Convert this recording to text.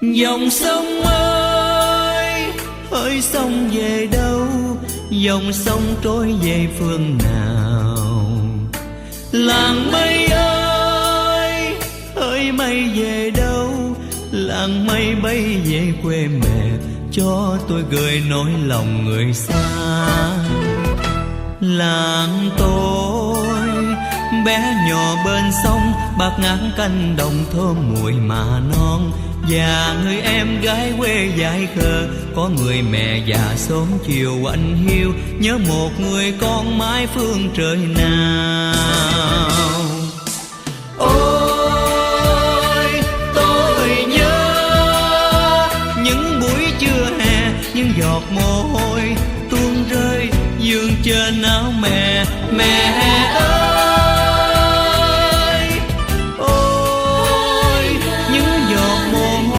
Dòng sông ơi, hỡi sông về đâu? Dòng sông trôi về phương nào? Làng mây ơi, hỡi mây về đâu? Làng mây bay về quê mẹ, cho tôi gửi nỗi lòng người xa. Làng tôi bé nhỏ bên sông, bạc ngát canh đồng thơm mùi mà non. Và người em gái quê dại khờ, có người mẹ già sớm chiều anh hiu, nhớ một người con mãi phương trời nào. Ôi tôi nhớ những buổi trưa hè, những giọt mồ hôi tuôn rơi dương trên áo mẹ. Mẹ ơi